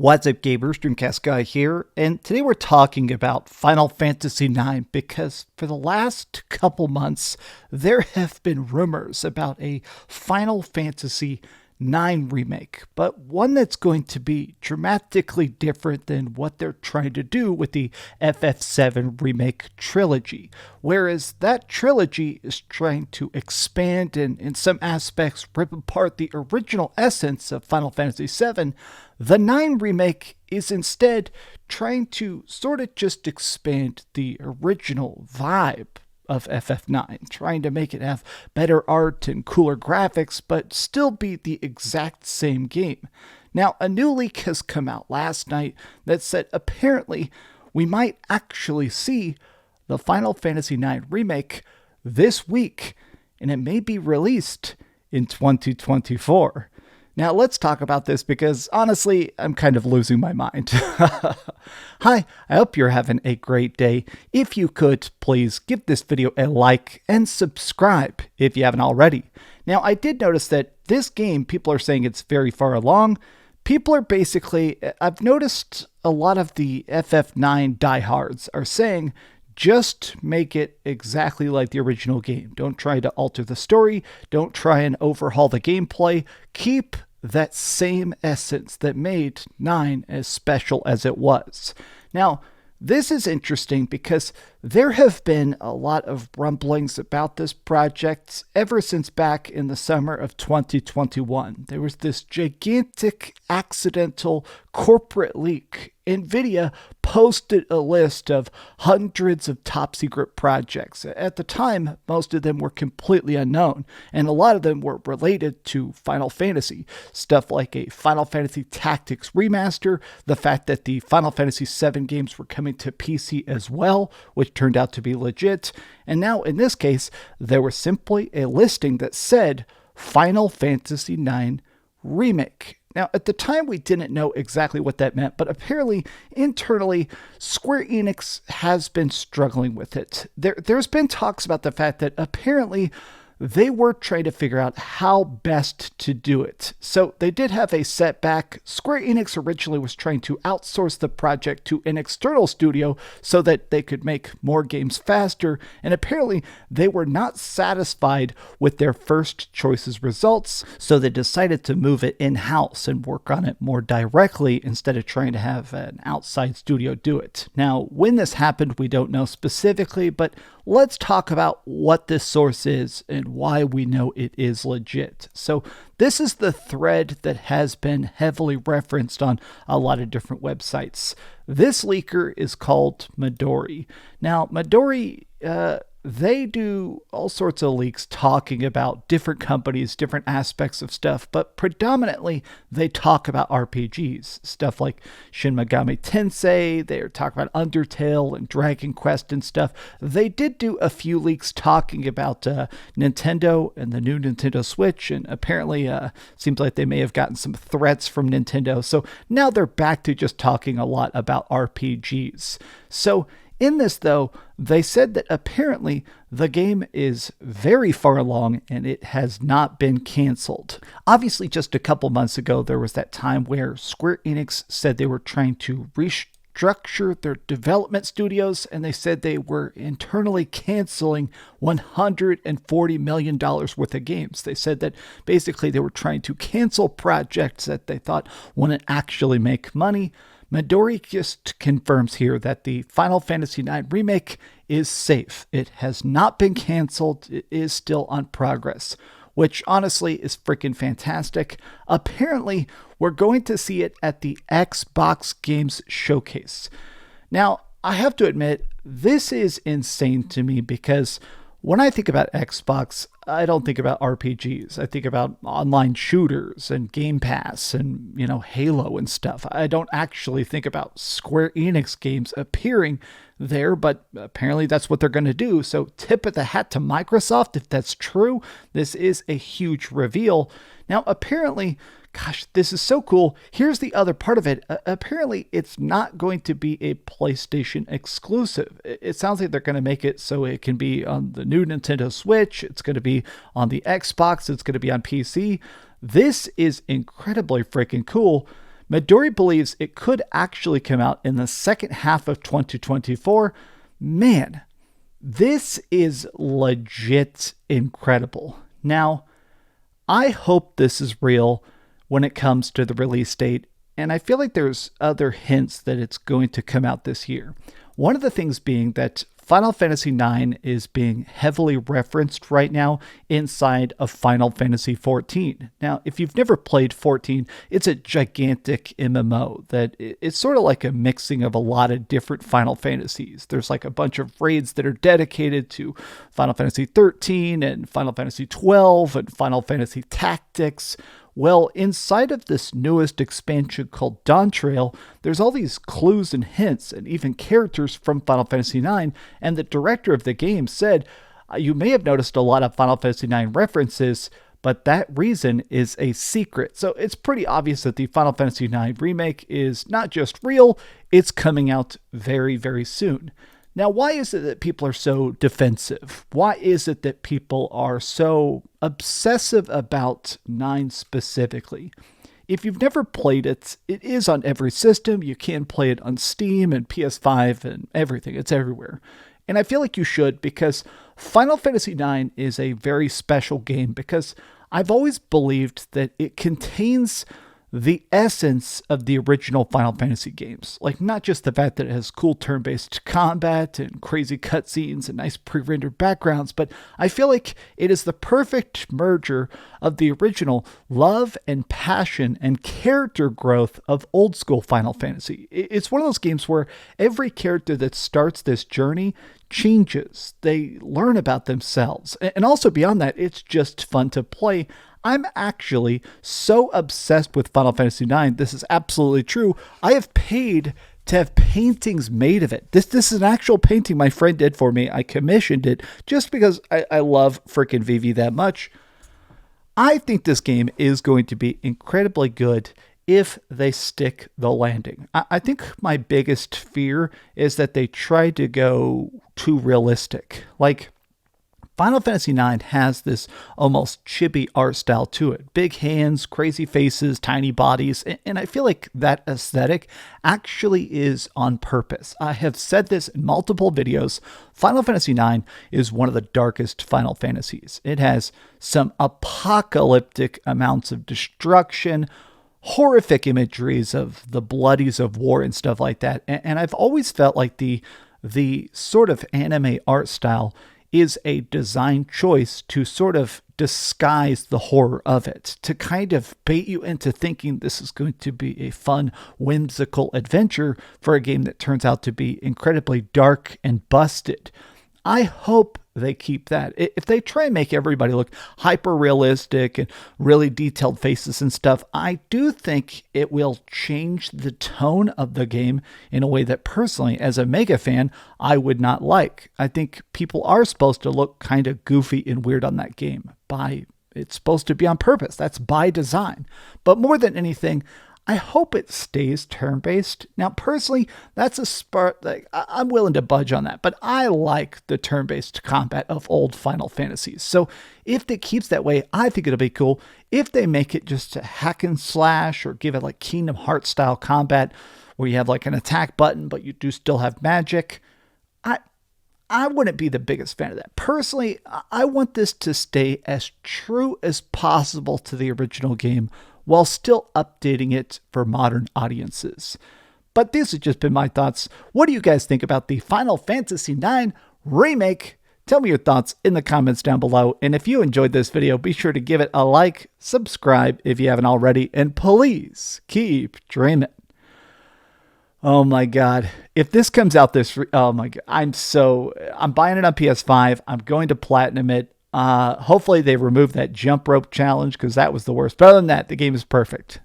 What's up, gamers? DreamcastGuy here, and today we're talking about Final Fantasy IX because for the last couple months, there have been rumors about a Final Fantasy IX remake, but one that's going to be dramatically different than what they're trying to do with the FF7 remake trilogy. Whereas that trilogy is trying to expand and, in some aspects, rip apart the original essence of Final Fantasy VII, the 9 remake is instead trying to sort of just expand the original vibe of FF9, trying to make it have better art and cooler graphics, but still be the exact same game. Now, a new leak has come out last night that said apparently we might actually see the Final Fantasy IX remake this week, and it may be released in 2024. Now, let's talk about this because, honestly, I'm kind of losing my mind. Hi, I hope you're having a great day. If you could, please give this video a like and subscribe if you haven't already. Now, I did notice that this game, people are saying it's very far along. People are basically, I've noticed a lot of the FF9 diehards are saying, just make it exactly like the original game. Don't try to alter the story. Don't try and overhaul the gameplay. Keep that same essence that made 9 as special as it was. Now, this is interesting because there have been a lot of rumblings about this project ever since back in the summer of 2021. There was this gigantic accidental corporate leak. Nvidia posted a list of hundreds of top secret projects. At the time, most of them were completely unknown, and a lot of them were related to Final Fantasy. Stuff like a Final Fantasy Tactics remaster, the fact that the Final Fantasy VII games were coming to PC as well, which turned out to be legit. And now, in this case, there was simply a listing that said Final Fantasy IX Remake. Now, at the time, we didn't know exactly what that meant, but apparently, internally, Square Enix has been struggling with it. There's been talks about the fact that apparently they were trying to figure out how best to do it. So they did have a setback. Square Enix originally was trying to outsource the project to an external studio so that they could make more games faster, and apparently they were not satisfied with their first choice's results, so they decided to move it in-house and work on it more directly instead of trying to have an outside studio do it. Now, when this happened, we don't know specifically, but let's talk about what this source is and why we know it is legit. So this is the thread that has been heavily referenced on a lot of different websites. This leaker is called Midori. Now, Midori, they do all sorts of leaks talking about different companies, different aspects of stuff, but predominantly they talk about RPGs. Stuff like Shin Megami Tensei, they're talking about Undertale and Dragon Quest and stuff. They did do a few leaks talking about Nintendo and the new Nintendo Switch, and apparently seems like they may have gotten some threats from Nintendo. So now they're back to just talking a lot about RPGs. So in this, though, they said that apparently the game is very far along and it has not been canceled. Obviously, just a couple months ago, there was that time where Square Enix said they were trying to restructure their development studios, and they said they were internally canceling $140 million worth of games. They said that basically they were trying to cancel projects that they thought wouldn't actually make money. Midori just confirms here that the Final Fantasy IX remake is safe. It has not been canceled. It is still on progress, which honestly is freaking fantastic. Apparently, we're going to see it at the Xbox Games Showcase. Now, I have to admit, this is insane to me because when I think about Xbox, I don't think about RPGs. I think about online shooters and Game Pass and, Halo and stuff. I don't actually think about Square Enix games appearing there, but apparently that's what they're going to do. So tip of the hat to Microsoft if that's true. This is a huge reveal. Now, apparently, gosh, this is so cool. Here's the other part of it. Apparently, it's not going to be a PlayStation exclusive. It sounds like they're going to make it so it can be on the new Nintendo Switch. It's going to be on the Xbox. It's going to be on PC. This is incredibly freaking cool. Midori believes it could actually come out in the second half of 2024. Man, this is legit incredible. Now, I hope this is real when it comes to the release date, and I feel like there's other hints that it's going to come out this year. One of the things being that Final Fantasy IX is being heavily referenced right now inside of Final Fantasy XIV. Now, if you've never played 14, it's a gigantic MMO that it's sort of like a mixing of a lot of different Final Fantasies. There's like a bunch of raids that are dedicated to Final Fantasy 13 and Final Fantasy 12 and Final Fantasy Tactics. Well, inside of this newest expansion called Dawn Trail, there's all these clues and hints and even characters from Final Fantasy IX, and the director of the game said, you may have noticed a lot of Final Fantasy IX references, but that reason is a secret. So it's pretty obvious that the Final Fantasy IX remake is not just real, it's coming out very, very soon. Now, why is it that people are so defensive? Why is it that people are so obsessive about 9 specifically? If you've never played it, it is on every system. You can play it on Steam and PS5 and everything. It's everywhere. And I feel like you should, because Final Fantasy IX is a very special game, because I've always believed that it contains the essence of the original Final Fantasy games. Like, not just the fact that it has cool turn-based combat and crazy cutscenes and nice pre-rendered backgrounds, but I feel like it is the perfect merger of the original love and passion and character growth of old school Final Fantasy. It's one of those games where every character that starts this journey changes. They learn about themselves. And also beyond that, it's just fun to play. I'm actually so obsessed with Final Fantasy IX. This is absolutely true. I have paid to have paintings made of it. This is an actual painting my friend did for me. I commissioned it just because I love frickin' Vivi that much. I think this game is going to be incredibly good if they stick the landing. I think my biggest fear is that they try to go too realistic. Like, Final Fantasy IX has this almost chibi art style to it. Big hands, crazy faces, tiny bodies, and I feel like that aesthetic actually is on purpose. I have said this in multiple videos. Final Fantasy IX is one of the darkest Final Fantasies. It has some apocalyptic amounts of destruction, horrific imageries of the bloodies of war and stuff like that. And I've always felt like the sort of anime art style is a design choice to sort of disguise the horror of it, to kind of bait you into thinking this is going to be a fun, whimsical adventure for a game that turns out to be incredibly dark and busted. I hope they keep that. If they try and make everybody look hyper realistic and really detailed faces and stuff, I do think it will change the tone of the game in a way that personally, as a mega fan, I would not like. I think people are supposed to look kind of goofy and weird on that game. It's supposed to be on purpose. That's by design. But more than anything, I hope it stays turn-based. Now, personally, that's a spot, like, I'm willing to budge on that, but I like the turn-based combat of old Final Fantasies. So if it keeps that way, I think it'll be cool. If they make it just a hack and slash or give it like Kingdom Hearts style combat where you have like an attack button, but you do still have magic, I wouldn't be the biggest fan of that. Personally, I want this to stay as true as possible to the original game while still updating it for modern audiences. But these have just been my thoughts. What do you guys think about the Final Fantasy IX remake? Tell me your thoughts in the comments down below. And if you enjoyed this video, be sure to give it a like, subscribe if you haven't already, and please keep dreaming. Oh my God. If this comes out oh my God, I'm buying it on PS5. I'm going to platinum it. Hopefully they remove that jump rope challenge because that was the worst. But other than that, the game is perfect.